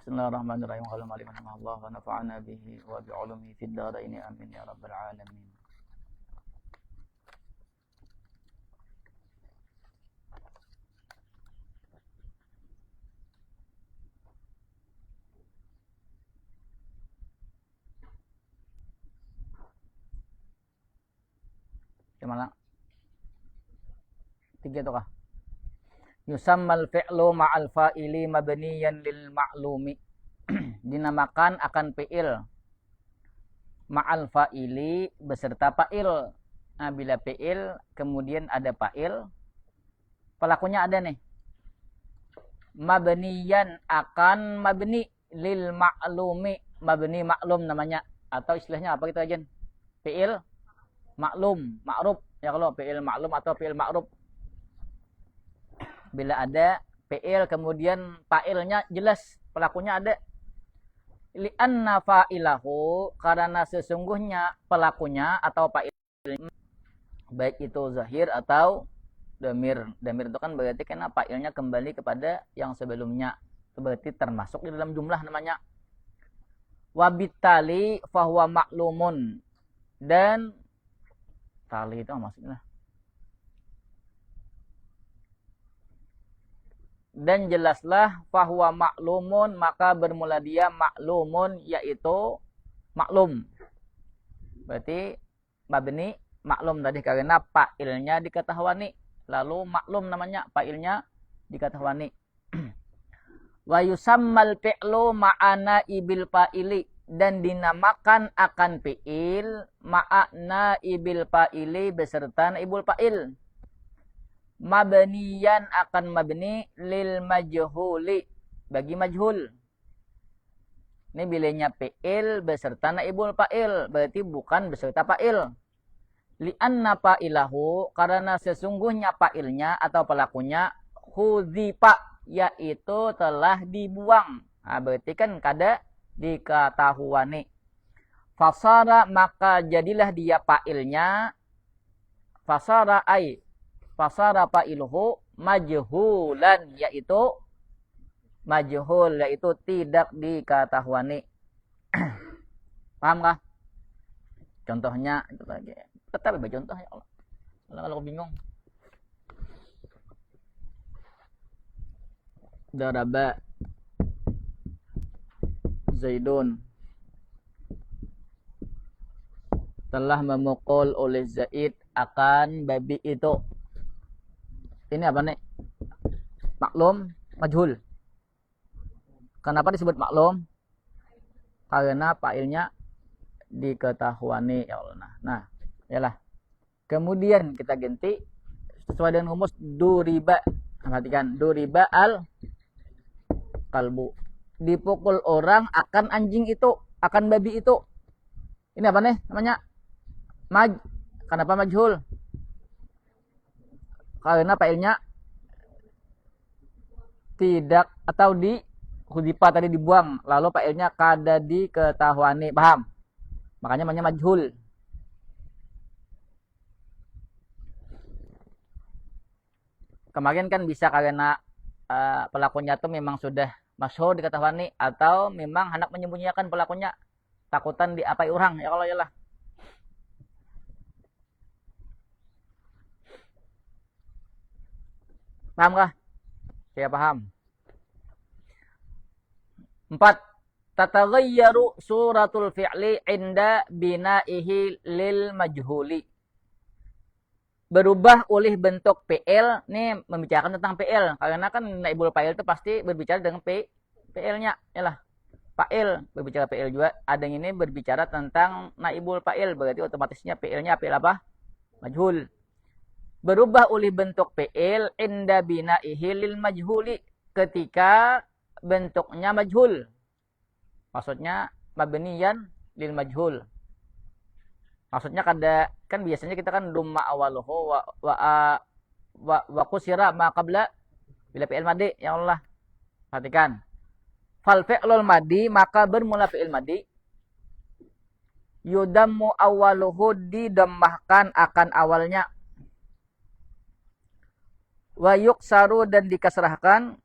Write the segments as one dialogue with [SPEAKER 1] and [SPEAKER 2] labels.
[SPEAKER 1] Bismillahirrahmanirrahim. Allah wa nafa'ana bihi wa bi'ulumihi fid dharain. Amin ya rabbal alamin. Gimana? 3 itu kah? Yusammal fi'lu ma'al fa'ili mabniyan lil ma'lumi. Dinamakan akan fi'il ma'al fa'ili beserta fa'il. Nah, bila fi'il kemudian ada fa'il, pelakunya ada nih. Mabniyan akan mabni lil ma'lumi. Mabni maklum namanya. Atau istilahnya apa kita aja? Fi'il maklum, ma'ruf. Ya kalau fi'il maklum atau fi'il ma'ruf. Bila ada fi'il kemudian fa'ilnya jelas, pelakunya ada. Li'anna fa'ilahu, karena sesungguhnya pelakunya atau fa'ilnya baik itu zahir atau damir. Damir itu kan berarti karena fa'ilnya kembali kepada yang sebelumnya. Itu berarti termasuk di dalam jumlah namanya. Wabittali fahuwa maklumun. Dan tali itu maksudnya. Dan jelaslah fahuwa maklumun, maka bermula dia maklumun, yaitu maklum. Berarti mabni maklum tadi karena fa'ilnya diketahuani. Lalu maklum namanya, fa'ilnya diketahuani. Wa yusammal fi'lu ma'ana ibil fa'ili, dan dinamakan akan fi'il ma'ana ibil fa'ili beserta naibul fa'il. Mabniyan akan mabni lil majhuli, bagi majhul. Ini bilanya fi'il beserta naibul fa'il, berarti bukan beserta fa'il. Li'anna fa'ilahu, karena sesungguhnya fa'ilnya atau pelakunya hudzifa, yaitu telah dibuang. Nah, berarti kan kada diketahuani. Fasara, maka jadilah dia fa'ilnya. Fasara ai fasara fa'iluhu majhulan, yaitu majhul, yaitu tidak diketahuani. Paham kah? Contohnya itu lagi. Tetap bagi contoh ya Allah. Kalau bingung. Daraba Zaidun, telah memukul oleh Zaid akan babi itu. Ini apa nih? Maklum, majhul. Kenapa disebut maklum? Karena fa'ilnya diketahuani ya Allah. Nah, yalah. Kemudian kita ganti sesuai dengan rumus duriba. Perhatikan, duriba al kalbu. Dipukul orang akan anjing itu, akan babi itu. Ini apa nih namanya? Kenapa majhul? Karena fa'ilnya tidak atau di hudzifa tadi dibuang, lalu fa'ilnya kada diketahuani. Paham? Makanya namanya majhul. Kemarin kan bisa karena pelakunya itu memang sudah masyhur diketahuani, atau memang hendak menyembunyikan pelakunya, takutan diapai orang ya kalau yalah. Paham kah? Saya paham. 4. Tataghayyaru suratul fi'li inda bina'ihi lil majhuli. Berubah oleh bentuk fi'il. Ini membicarakan tentang fi'il. Karena kan naibul fa'il itu pasti berbicara dengan fi'ilnya. Yalah. Fa'il berbicara fi'il juga. Ada yang ini berbicara tentang naibul fa'il. Berarti otomatisnya fi'ilnya fi'il apa? Majhul. Berubah oleh bentuk fi'il inda bina'ihi lil majhuli, ketika bentuknya majhul. Maksudnya mabniyan lil majhul. Maksudnya kan biasanya kita kan dumma awaluhu wa kusira ma qabla bila fi'il madi ya Allah. Perhatikan. Fal fi'lul madi, maka bermula fi'il madi yudammu awaluhu, didammahkan akan awalnya. Wa yuksaru, dan dikasrahkan.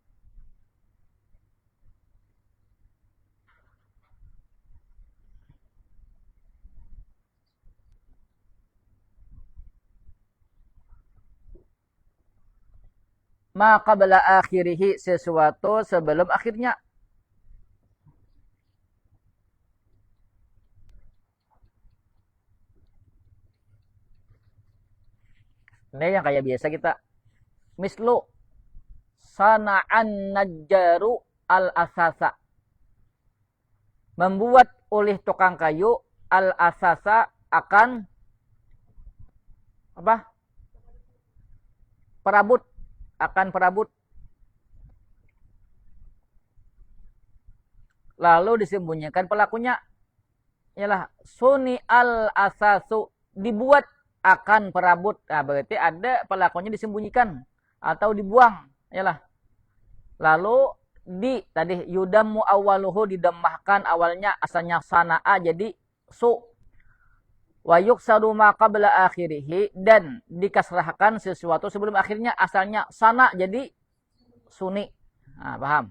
[SPEAKER 1] ma qabla akhirih, sesuatu sebelum akhirnya. Ini yang kayak biasa kita. Mislu sana'an najjaru al-asasa. Membuat oleh tukang kayu al-asasa akan apa? Perabot, akan perabot. Lalu disembunyikan pelakunya. Ialah suni al-asasu, dibuat akan perabot. Nah, berarti ada pelakunya disembunyikan atau dibuang. Ialah. Lalu tadi yudammu awaluhu, didamahkan awalnya, asalnya sana'a jadi su. Wa yuksaru ma qabla akhirih, dan dikasrahkan sesuatu sebelum akhirnya, asalnya sana jadi suni. Nah, paham?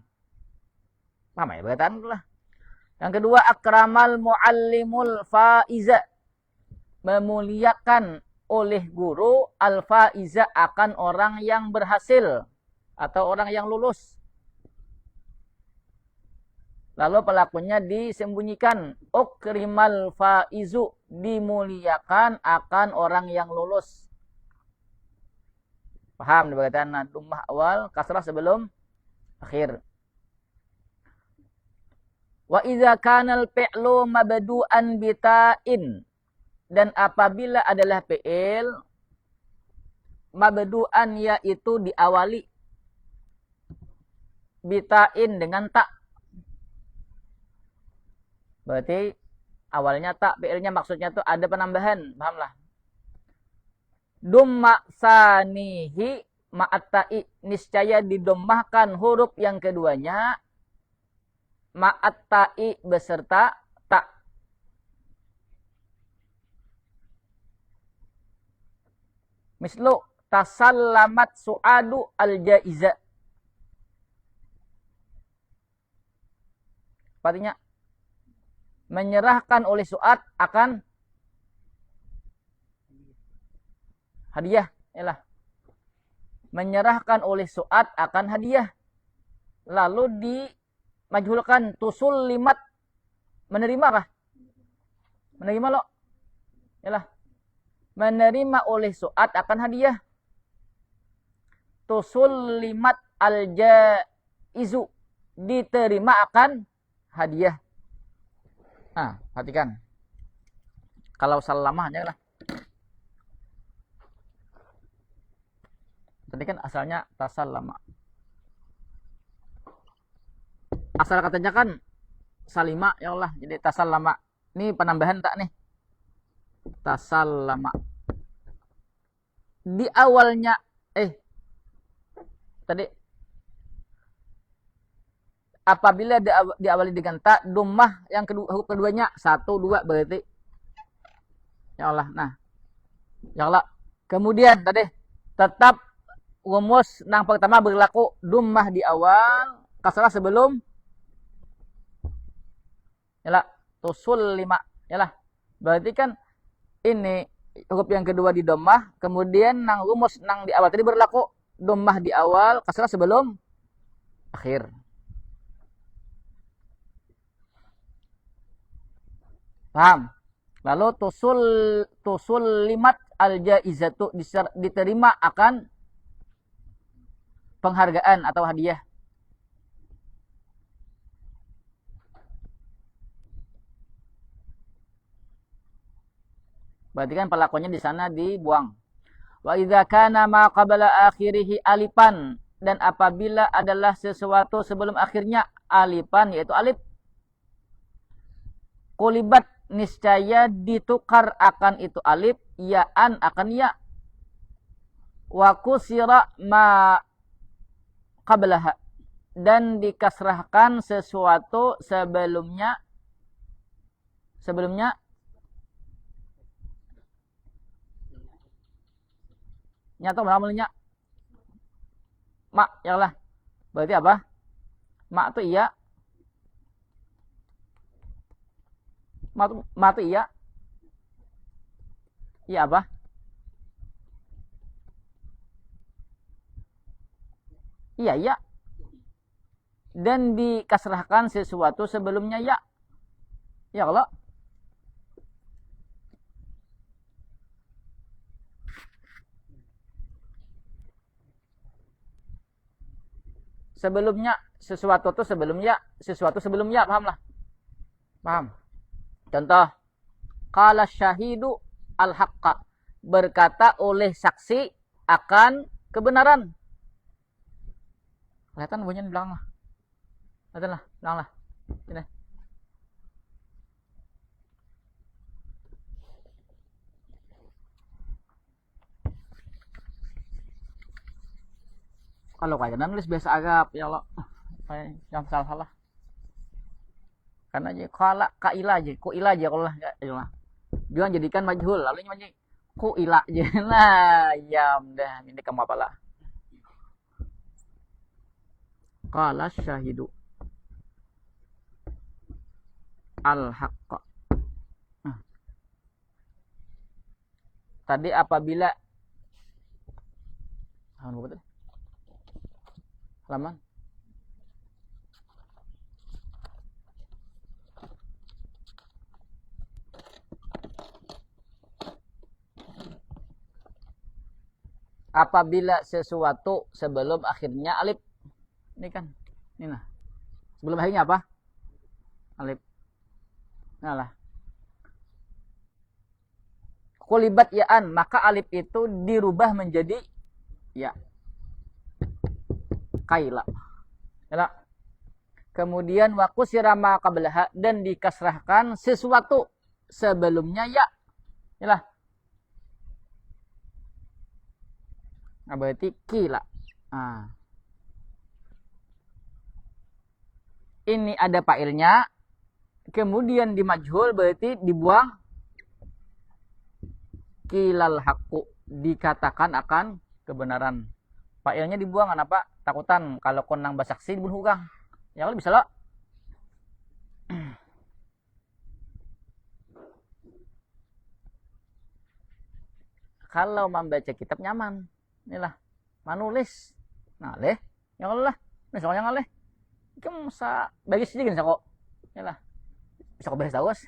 [SPEAKER 1] Paham ya? Berkaitan itulah. Yang kedua, akramal muallimul faiza, memuliakan oleh guru al-faiza, akan orang yang berhasil atau orang yang lulus. Lalu pelakunya disembunyikan. Ukrimal faizu, dimuliakan akan orang yang lulus. Paham? Diberikan dhammah awal, kasrah sebelum akhir. Wa idza kana al-fi'lu mabdu'an bita'in, dan apabila adalah fi'il mabdu'an, yaitu diawali bita'in, dengan tak. Berarti awalnya tak, fi'ilnya maksudnya itu ada penambahan, pahamlah. Dumma sanihi ma'at-ta'i, niscaya didommahkan huruf yang keduanya ma'at-ta'i, beserta tak. Mislu tasallamat su'adu al-jaiza. Artinya menyerahkan oleh Su'ad akan hadiah. Yalah. Menyerahkan oleh Su'ad akan hadiah. Lalu dimajhulkan tusul limat, menerima kah? Menerima lo. Yalah. Menerima oleh Su'ad akan hadiah. Tusul limat al-jaizu, diterima akan hadiah. Nah, perhatikan. Kalau salamahnya lah. Tadi kan asalnya tasallama. Asal katanya kan salima, ya Allah. Jadi tasallama. Ini penambahan tak nih? Tasallama. Di awalnya tadi apabila diawali dengan tak, dhammah yang kedua, huruf keduanya 1, 2 berarti. Ya Allah. Nah. Ya Allah. Kemudian tadi tetap rumus yang pertama berlaku, dhammah di awal, kasrah sebelum. Yalah, tusul 5. Yalah. Berarti kan ini huruf yang kedua di dhammah, kemudian nang rumus nang di awal tadi berlaku, dhammah di awal, kasrah sebelum akhir. Paham? Lalu tusul limat al-jaizatu, diterima akan penghargaan atau hadiah. Berarti kan pelakunya di sana dibuang. Wa idza kana ma qabla akhirih alifan, dan apabila adalah sesuatu sebelum akhirnya alifan, yaitu alif, qulibat, niscaya ditukar akan itu alif ya'an akan ya. Wa kusira ma qablaha, dan dikasrahkan sesuatu sebelumnya nyata namanya ma, ya lah. Berarti apa? Ma itu iya. Ma itu iya. Iya apa? Iya, ya. Dan dikasrahkan sesuatu sebelumnya ya. Ya kalau sebelumnya sesuatu tuh sebelum ya, sesuatu sebelum ya, paham lah. Paham? Contoh, qala syahidu al-haqqa, berkata oleh saksi akan kebenaran. Kelihatan bunyinya di belakang lah. Kelihatan lah, belakang lah. Ini. Kalau kayak nulis biasa agak ya Allah. Jangan salah-salah. Karena aja kala kaila aja, ku ila aja kalau lah ya. Jangan jadikan majhul, lalu jadi ku ila aja. Nah, ya dah ini kamu apalah. Qala syahidu al-haqqa. Nah. Tadi apabila halaman apabila sesuatu sebelum akhirnya alif. Ini kan, ini nah. Sebelum akhirnya apa? Alif. Nah lah. Kulibat ya'an, maka alif itu dirubah menjadi ya. Kaila. Ya. Kemudian wakusira ma qablaha, dan dikasrahkan sesuatu sebelumnya ya. Yalah. Nah, berarti kila. Nah. Ini ada fa'ilnya, kemudian di majhul berarti dibuang kilal haqqu, dikatakan akan kebenaran. Fa'ilnya dibuang kenapa? Takutan kalau konang basaksi dibunuh hukang. Ya kalau bisa lo. Kalau membaca kitab nyaman. Inilah manulis. Nah, leh. Ya kalau lah. Misalnya ngaleh. Kamu sa bagi sedikit kok. Yalah. Bisa kau bahas tawas.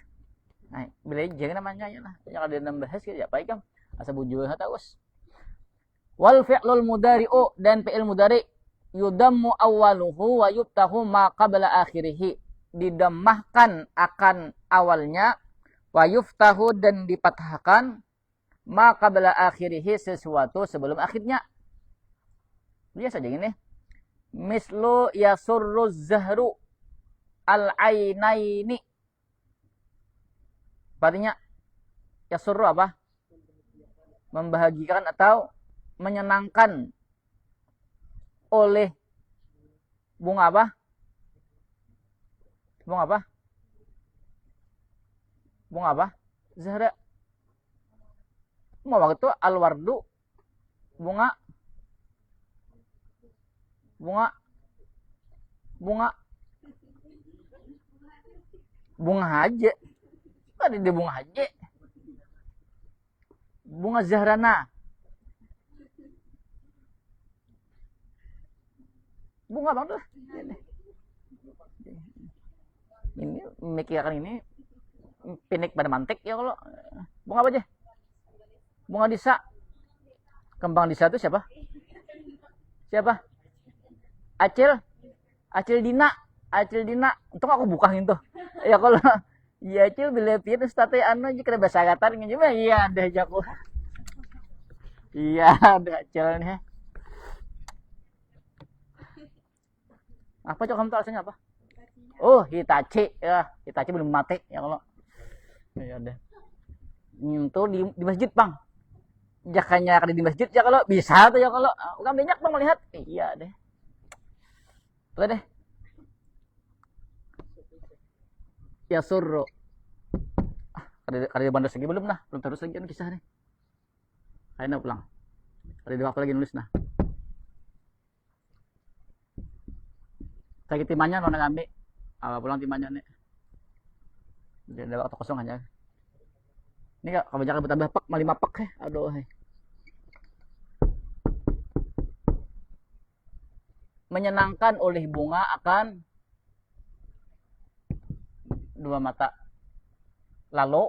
[SPEAKER 1] Nah, bila jangan namanya yalah. Yang ada 6 bahas gitu ya, baik kam. Asa bujur tawas. Wal fi'lul mudari'u, dan fi'il mudari' yudammu awwaluhu wa yuftahu ma qabla akhirih. Didammahkan akan awalnya, wa yuftahu, dan dipatahkan ma qabla akhirih, sesuatu sebelum akhirnya. Biasa aja gini. Mislu yasurru zahru al-ainaini. Artinya yasurru apa? Membahagiakan atau menyenangkan oleh bunga apa? Bunga apa? Bunga apa? Zahra. Bunga waktu al-wardu. Bunga haji. Ada di bunga haji. Bunga zahrana. Bunga bang tuh. Ini memikirkan ini pinik pada mantek ya kalau bunga apa aja? Bunga disa. Kembang disa itu siapa? Siapa? Acil Dina. Untung aku buka itu. Ya kalau ya Acil bila pian state anu aja kena bahasa Agatan ngene iya ada jago. Iya ada Acil nih. Apa cok kamu tahu alasannya apa? Oh, Hitachi ya. Hitachi belum mati ya kalau. Ya ada. Itu di masjid, Bang. Jakanya ada di masjid ya kalau bisa tuh ya kalau kan banyak Bang melihat. Iya deh. Boleh deh. Ya surro. Ada bandar segi belum nah? Belum terus lagi kan kisah nih. Ayo pulang. Ada dua lagi nulis nah. Sakit timanya nona ngambil. Pulang timanya nih. Jadi ada waktu kosong aja. Ini kak kebanyakan bertambah pak, 5 pak ya. Aduh. menyenangkan oleh bunga akan dua mata. Lalu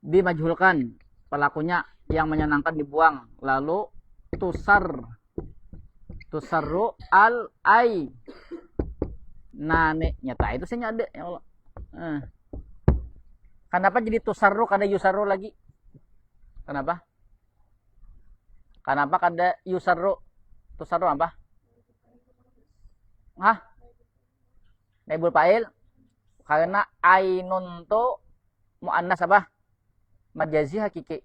[SPEAKER 1] dimajhulkan, pelakunya yang menyenangkan dibuang. Lalu tusarru al ai nane, nyata itu saya ada ya Allah. Kenapa jadi tusarru kada yusarru lagi? Kenapa? Kenapa kada yusarru? Tusarru apa? Hah? Naibul fa'il karena ainun tu muannas apa? Majazi hakiki.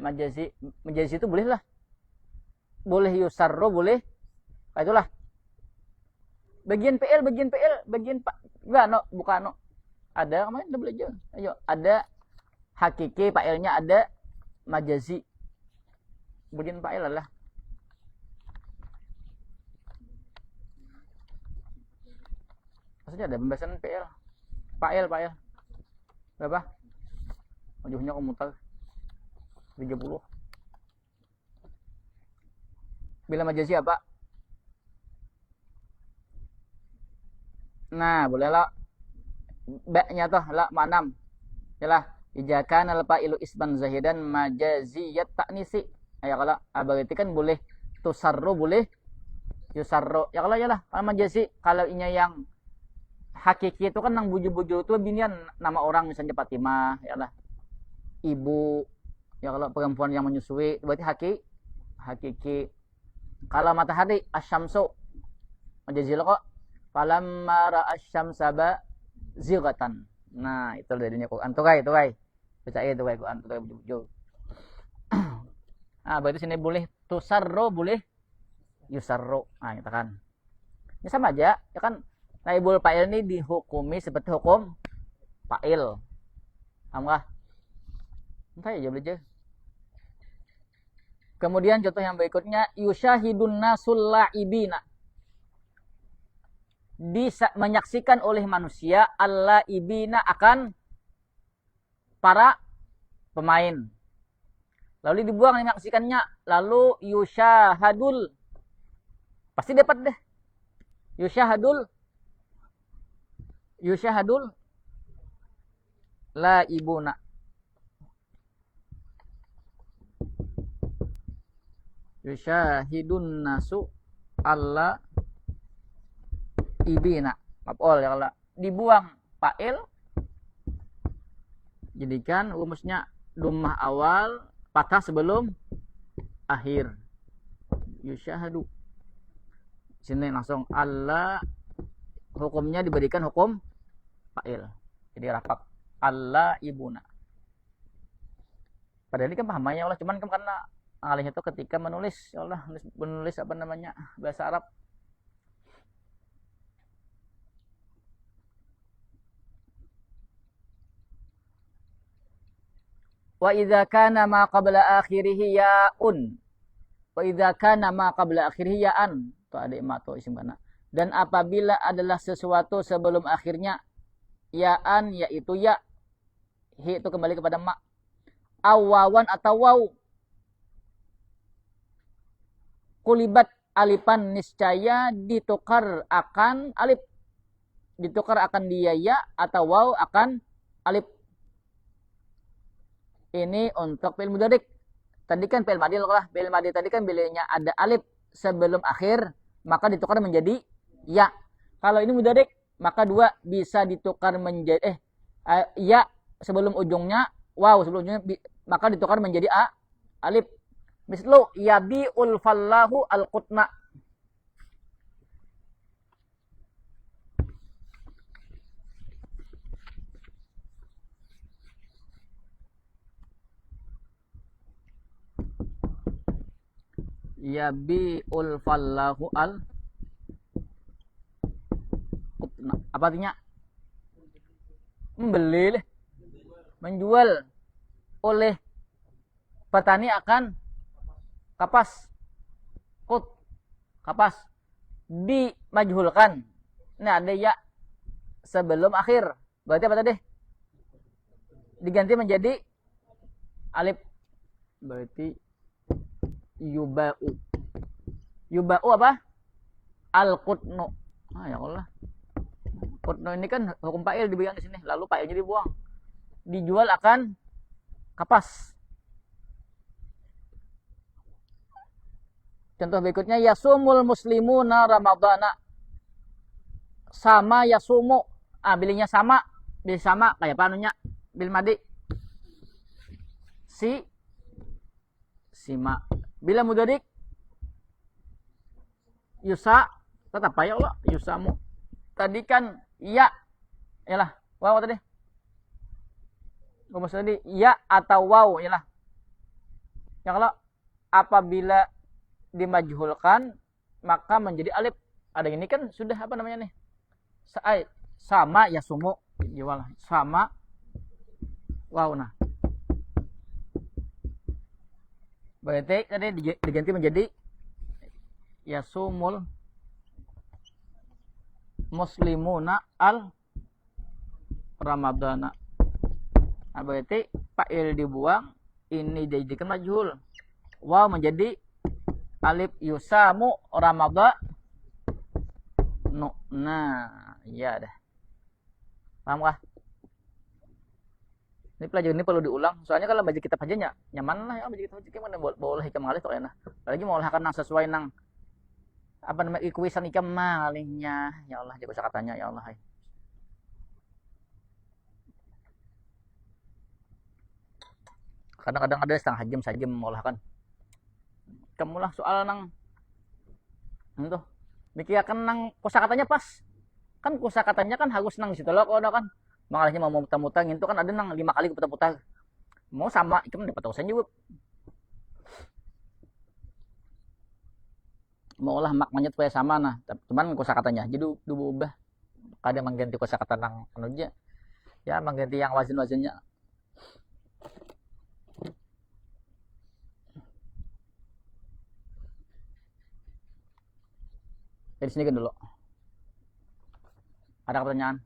[SPEAKER 1] Majazi itu boleh lah. Boleh yusarru, boleh. Itulah. Bagian PL, enggak no, bukan no. Ada kemarin udah belajar. Ayo, ada hakiki, fa'ilnya ada majazi. Bagian fa'il lah. Maksudnya ada pembahasan PL. Fa'il. Berapa? Ujungnya komuter 30. Bila majazi apa? Nah, boleh lah. Ba-nya toh la ma'nam. Yalah, idza kana al-fa'ilu isman zahidan majaziyat ta'nisi. Ya kalau berarti kan boleh tusarru, boleh yusarru. Ya kalau yalah, kalau majazi kalau inya yang hakiki itu kan nang buju-buju itu binian nama orang misalnya Fatimah, yalah. Ibu. Ya kalau perempuan yang menyusui berarti hakiki. Kalau matahari asyamsu majazi kok. Falamma ra'asyamsa zighatan. Nah, itu dari Quran tuh guys. Percaya itu guys Quran tuh guys buju. Berarti sini boleh tusarru, boleh yusarru. Kita kan. Ini sama aja, ya kan? Naibul fa'il ini dihukumi seperti hukum fa'il. Paham kah? Entah ya belajar. Kemudian contoh yang berikutnya yusyahidun nasul la'ibina. Menyaksikan oleh manusia al-la'ibina akan para pemain. Lalu dibuang menyaksikannya. Lalu yusyahadul. Pasti dapat deh. Yusyahadul la'ibuna. Yusyahidun nasu alla ibina. Maf'ul ya kalau dibuang fa'il jadikan rumusnya dhammah awal fathah sebelum akhir. Yusyahadu. Sini langsung alla hukumnya diberikan hukum fa'il. Jadi rapat alla ibuna. Padahal ini kan pahamnya Allah, cuman kan karena alihnya itu ketika menulis, ya Allah, menulis apa namanya bahasa Arab. Wa idza kana ma qabla akhirih ya'un. Wa idza kana ma qabla akhirih ya'an. Itu ada imato isim kana. Dan apabila adalah sesuatu sebelum akhirnya ya'an, yaitu ya. Hi itu kembali kepada ma. Awawan atau waw. Kulibat alifan niscaya ditukar akan alif. Ditukar akan dia ya atau waw akan alif. Ini untuk fi'il mudhari'. Tadi kan fi'il madhi lah. Fi'il madhi tadi kan bilanya ada alif sebelum akhir, maka ditukar menjadi ya. Kalau ini mudhari', maka dua bisa ditukar menjadi ya sebelum ujungnya, waw sebelum ujungnya, maka ditukar menjadi alif. Mislu yabi'ul fallahu al-qutna. Yabi'ul fallahu al-qutna. Apa artinya? Membeli, menjual oleh petani akan kapas. Kapas dimajhulkan. Ini ada ya sebelum akhir. Berarti apa tadi? Diganti menjadi alif. Berarti yuba'u. Yuba'u apa? Al-qutnu. Ah ya Allah. Qutnu ini kan hukum fa'il dibilang di sini. Lalu fa'ilnya dibuang. Dijual akan kapas. Contoh berikutnya yasumul muslimuna ramadhana. Sama yasumu. Ah, bilingnya sama. Bil sama kayak panunya bil madi. Sima. Bila mudharik yusa tetap ya Allah yusamu. Tadi kan ya yalah waw tadi. Rumus tadi ya atau waw yalah. Ya kalau apabila dimajhulkan maka menjadi alif. Ada ini kan sudah apa namanya nih? Sama yasumu. Jual sama waw nah. Berarti tadi diganti menjadi yasumul muslimuna al ramadana. Nah, berarti fa'il dibuang, ini dijadikan majhul. Waw menjadi alif yusamu ramadha. No. Nah, iya dah. Paham kah? Ini pelajaran ini perlu diulang. Soalnya kalau baca kitab aja nyaman lah ya baca kitab aja gimana boleh hikam ngalih tuh enak. Apalagi mau lah nang sesuai nang apa namanya ikuisan hikam malihnya. Ya Allah jago katanya ya Allah. Kadang-kadang ada setengah jam saja mengolah kan. Kamu lah soal nang itu mikirkan nang kosakatanya pas. Kan kosakatanya kan harus nang situ loh kalau kan. Makanya mau muter-muter itu kan ada nang 5 kali putar-putar. Mau sama itu kan dapat usaha juga. Mau lah maknanya supaya sama nah, cuman kosakatanya jadi diubah. Kadang mengganti kosakata nang anu aja. Ya mengganti yang wazan-wazannya. Dari sini kan dulu. Ada pertanyaan?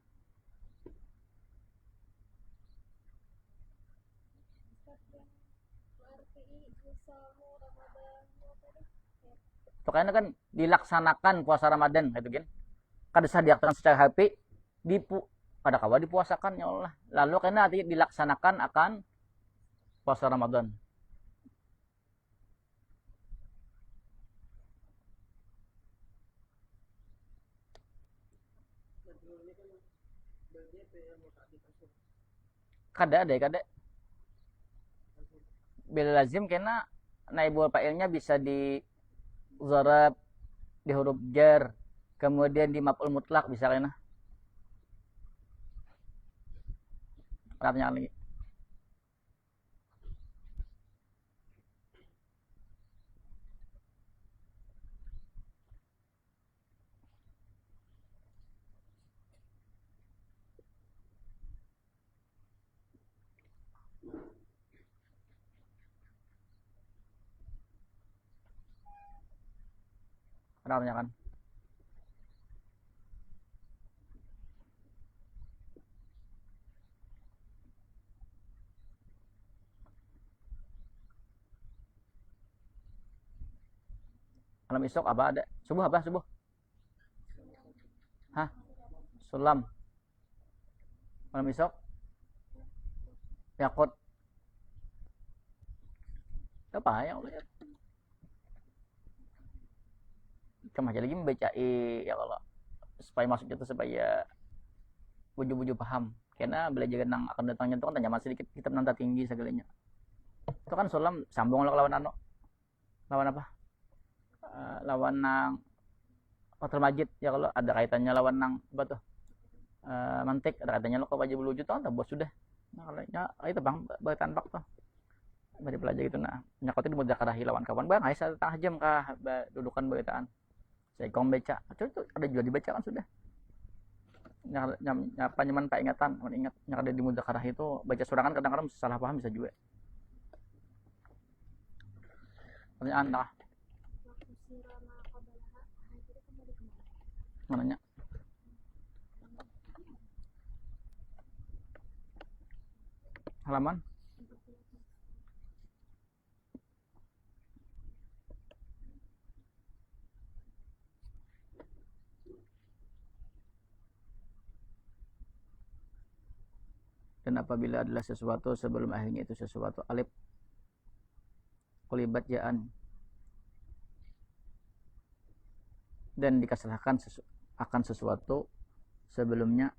[SPEAKER 1] Pokoknya kan dilaksanakan puasa Ramadan gitu kan. Kada sah dilaksanakan secara HP pada kawa dipuasakan ya Allah. Lalu karena artinya dilaksanakan akan puasa Ramadan. Kada deh, kada. Bila lazim kena naibul fa'ilnya bisa di zarab, di huruf jar, kemudian di maf'ul mutlak bisa kena. Arabnya lagi. Arabnya kan. Malam esok apa ada? Subuh apa subuh? Hah? Sulam. Malam esok? Yakut. Apa yang Allah ya? Cuma aja lagi membaca ya Allah supaya masuk itu supaya buju-buju paham. Karena belajar nang akan datangnya itu kan tanya masih sedikit kitab nanta tinggi segalanya. Itu kan sulam sambung lawan ano. Lawan apa? Lawan nang Fathul Majid ya kalau ada kaitannya lawan nang apa tuh? Mantik ada kaitannya lo kok wajib wujud tuh bos sudah. Nah, kalau itu bang bertanpak tuh. Bari pelajar gitu nah. Nyakoti di mudzakarah lawan kawan bang ai setengah jam kah dudukan beritaan. Saya kom baca. Itu ada juga dibaca kan sudah. Nyapa nyaman pak ingatan, ingat yang ada di mudzakarah itu baca surangan kadang-kadang salah paham bisa juga. Pertanyaan dah. Mananya? Halaman Dan apabila adalah sesuatu sebelum akhirnya itu sesuatu alif kulibat jaan dan dikasrahkan akan sesuatu sebelumnya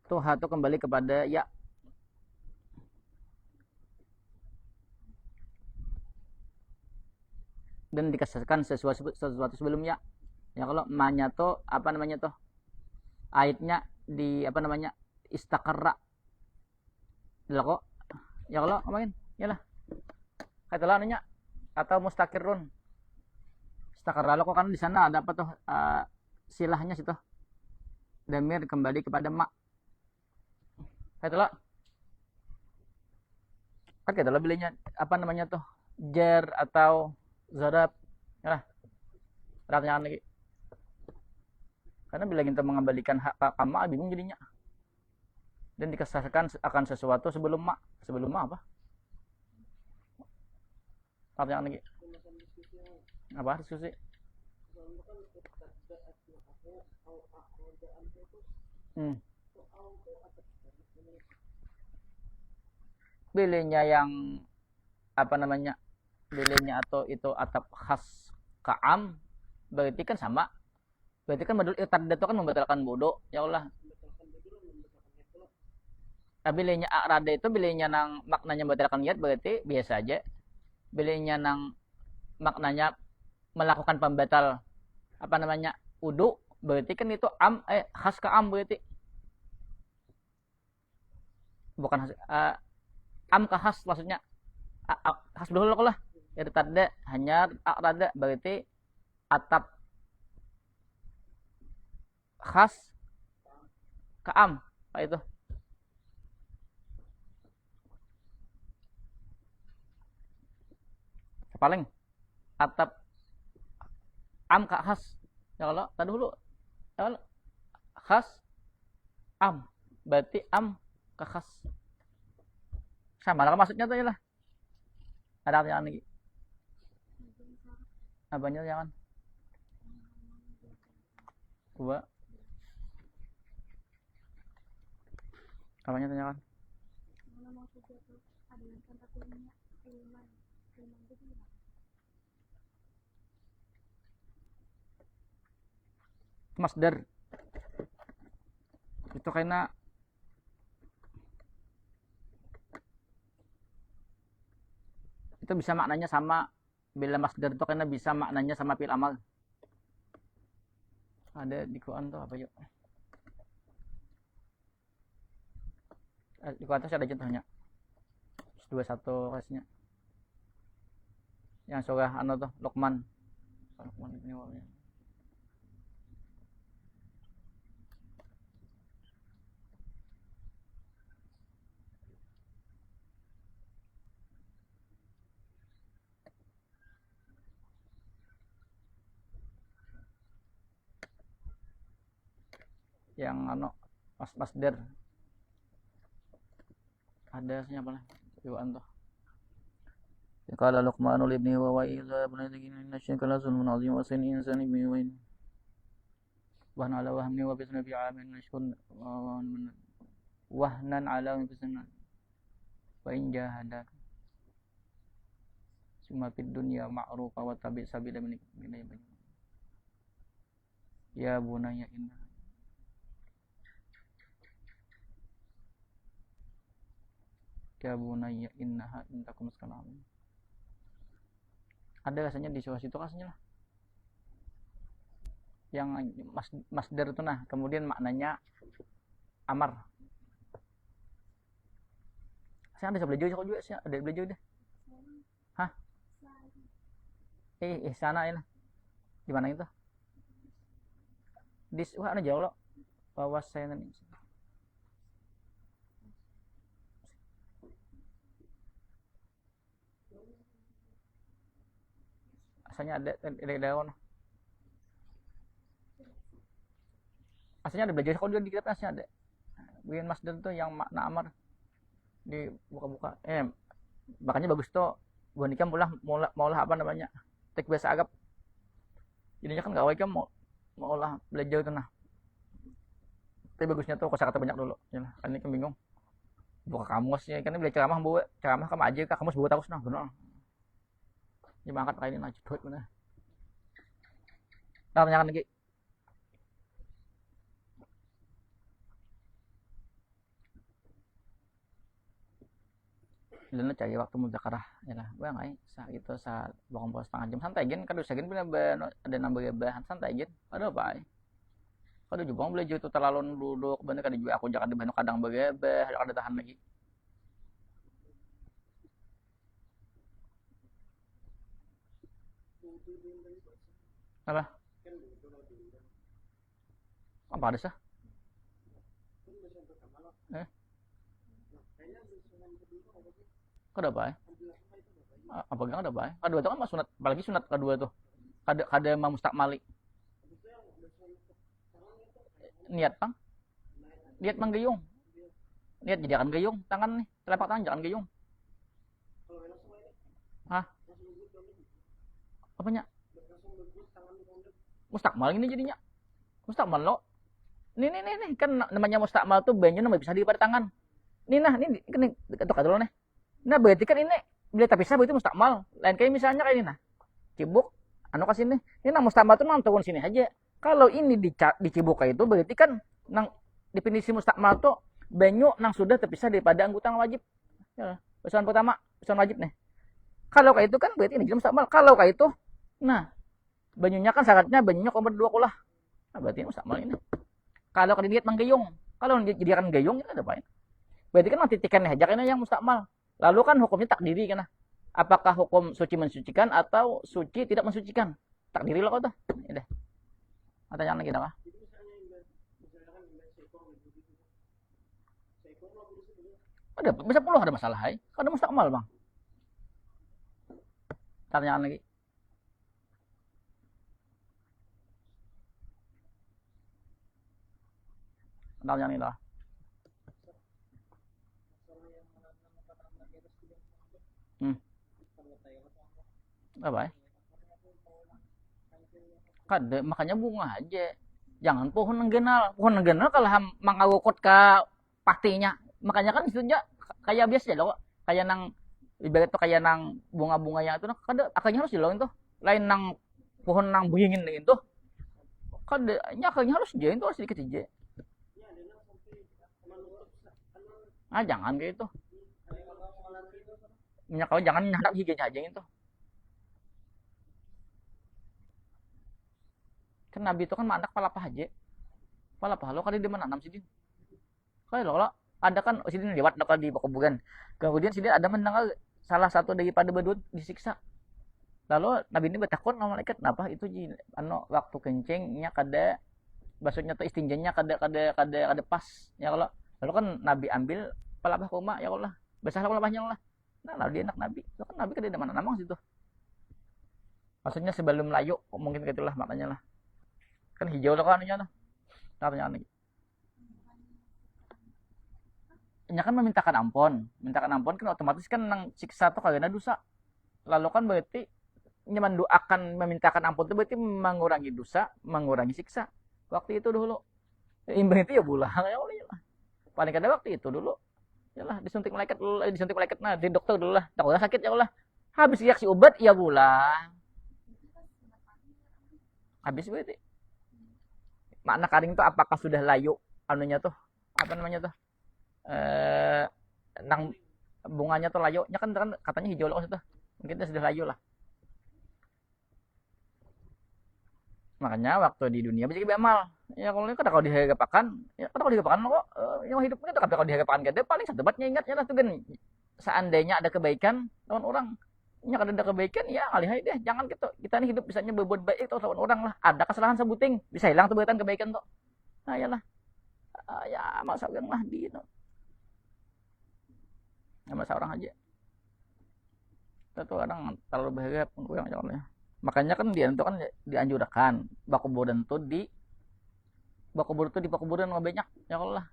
[SPEAKER 1] tuh hatu kembali kepada ya. Dan dikasrahkan sesuatu sebelumnya. Ya kalau ma-nya tuh apa namanya tuh? Aitnya di apa namanya? Istaqarra. Lah kok. Ya kalau ngomongin, yalah. Katalah nanya atau mustaqirrun. Istaqarra lo kok kan di sana ada apa tuh? Silahnya situ. Damir kembali kepada ma. Katalah. Kan katalah bilangnya apa namanya tuh? Jar atau zarab. Yalah. Pertanyaan lagi. Karena bila kita mengembalikan hak kama bingung jadinya. Dan dikasarkan akan sesuatu sebelum ma. Sebelum ma apa? Pertanyaan lagi. Apa diskusi? Bilenya yang apa namanya? Bilenya atau itu atap khas kaam berarti kan sama. Berarti kan madul irtad itu kan membatalkan wudu. Ya Allah. Bilenya arada itu bilenya nang maknanya membatalkan niat berarti biasa aja. Bilenya nang maknanya melakukan pembatal apa namanya wudu berarti kan itu khas ka am berarti. Bukan am ka khas maksudnya. Khas dulu lah. Irtad hanya arada berarti atap khas kaam apa itu paling atap am ka khas ya kalau tadi dulu ya khas am berarti am ka khas sama lah maksudnya tuh ya lah ada yang lagi apanya jangan dua apanya tanyakan masdar itu karena itu bisa maknanya sama bila masdar itu karena bisa maknanya sama fi'il amal ada di Quran tuh apa yuk di atas ada contohnya 21 kasnya yang surah anu tuh Luqman ini warnanya yang anu masdar ada siapa lah Iwan tuh qala Luqmanu li ibnihi wa idza bunayya inna syirka la zulmun 'azim wa sin insani bi wahnan ala wahni wa bisna bi 'amin nashkun wahnan ala bisna wa in jahada summa fid dunya ma'rufa wa tabi sabila min ya bunayya inna ya bunayya innaha intakum salam ada rasanya di surah itu rasanya lah yang masdar itu nah kemudian maknanya amar saya ada belajar juga sih ada belajar deh hah sana ya lah di mana itu di wah ada jauh loh bahwa saya nanti asalnya ada daun asalnya ada belajar kalau di kitab asalnya ada bikin masdar tuh yang makna amar di buka-buka makanya bagus tuh gua nikah maulah apa namanya tek bahasa Arab jadinya kan gak wae mau mau olah belajar itu nah. Tapi bagusnya tuh kosakata banyak dulu. Ya lah, kan ini kan bingung. Buka kamus ya kan ini belajar ceramah kamu aja ke kamus buat terus nah benar. Ini angkat kayak ini nah cepet benar. Nah, tanyakan lagi. Dulu cari waktu muzakarah ya lah bang ay sa itu sa bakal pos setengah jam santai gen kado sagin punya ada nambah bahan santai gen kado apa ay kado juga belajar itu terlalu duduk bener kado juga aku jangan di bandung kadang bagabah ada tahan lagi apa apa ada sah eh kado apa ay apa gak ada apa ay kedua itu kan mas sunat apalagi sunat kedua tuh kada mau mustakmali niat pang niat manggayung niat jadi akan gayung tangan nih telapak tangan jangan gayung ah apanya mustakmal ini jadinya mustakmal lo nih kan namanya mustakmal tuh banyak namanya bisa di pada tangan ini nah ini itu kata lo nih nah berarti kan ini bila tak bisa berarti mustakmal lain kayak misalnya kayak ini nah cibuk anu kasih ini nah mustakmal tuh nang turun sini aja kalau ini di cibuk kayak itu berarti kan nang definisi mustakmal tuh banyak nang sudah terpisah daripada anggota wajib ya, persoalan pertama persoalan wajib nih kalau kayak itu kan berarti ini mustakmal kalau kayak itu nah banyunya kan syaratnya banyunya kompor dua kulah nah, berarti ini mustakmal ini kalau kada diet manggayung kalau dijadikan gayung itu ada apa ya berarti kan nanti titikkan aja kan yang mustakmal lalu kan hukumnya takdiri kan apakah hukum suci mensucikan atau suci tidak mensucikan takdiri lah kau tuh ya deh tanya lagi dah ada bisa puluh ada masalah hai ada mustakmal bang tanya lagi tanya lagi dah apa ya kada makanya bunga aja jangan pohon nenggenal kalau mangawukot ke patinya makanya kan istilahnya kayak biasa loh kayak nang ibarat tuh kayak nang bunga-bunga yang itu kada akarnya harus dilawan tuh lain nang pohon nang buyingin itu kada nya akarnya harus dia itu harus sedikit aja ah jangan kayak itu minyak kalau jangan nyadap giginya aja itu kan nabi itu kan anak palapa aja palapa lo kali di mana enam sidin kali lo ada kan sidin lewat lo di kuburan kemudian sidin ada mendengar salah satu daripada bedut disiksa lalu nabi ini bertakun sama malaikat kenapa itu ano waktu kencingnya kada maksudnya tuh istinjanya kada pas ya kalau lalu kan nabi ambil palapa koma ya Allah besar palapanya lah nah lalu dia anak nabi lo kan nabi kada di mana namang situ maksudnya sebelum layu mungkin gitulah makanya lah kan hijau lah kan anunya tuh katanya lagi nya kan memintakan ampun kan otomatis kan nang siksa tuh kagak dosa lalu kan berarti nyaman doakan memintakan ampun itu berarti mengurangi dosa mengurangi siksa waktu itu dulu imbang itu ya bulah ya Allah paling kada waktu itu dulu yalah disuntik malaikat dulu disuntik malaikat nah di dokter dulu lah takutnya sakit ya Allah habis reaksi obat ya bulah habis berarti makna karing itu apakah sudah layu anunya tuh apa namanya tuh nang bunganya tuh layu nya kan katanya hijau loh itu mungkin sudah layu lah makanya waktu di dunia bisa beramal ya kalau ini kalau dihagapakan ya kalau dihagapakan kok yang hidupnya itu kalau dihagapakan gede paling satu batnya ingatnya lah tuh kan seandainya ada kebaikan lawan orang nya kada ada kebaikan ya alihai deh jangan gitu kita ini hidup bisanya berbuat baik tuh lawan orang lah ada kesalahan sebuting bisa hilang tuh beratan kebaikan tuh nah yalah ya masa orang lah di itu ya masa orang aja kita tuh kadang terlalu berharap untuk yang jauhnya makanya kan dia itu kan dianjurkan bakuburan tuh di bakuburan banyak ya Allah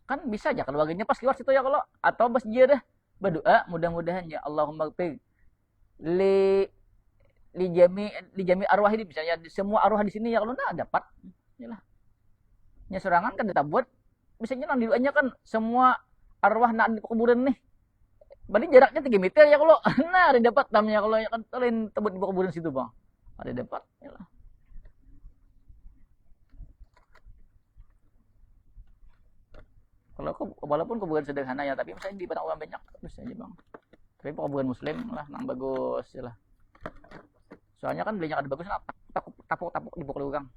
[SPEAKER 1] kan bisa aja keluarganya pas keluar situ ya kalau atau pas dia deh berdoa mudah-mudahan ya Allahumma gfir li di jami arwah ini misalnya semua arwah di sini ya kalau enggak dapat yalah nya serangan kan kita buat misalnya nang di duanya kan semua arwah nak di kuburan nih berarti jaraknya 3 meter ya kalau nah ada dapat namanya kalau ya kan kalian tebut di kuburan situ bang ada dapat yalah kalau walaupun kuburan sederhana ya tapi misalnya di padang orang banyak terus aja bang tapi kuburan muslim lah nang bagus ya lah soalnya kan belinya ada bagus nah tapuk tapuk di pokok orang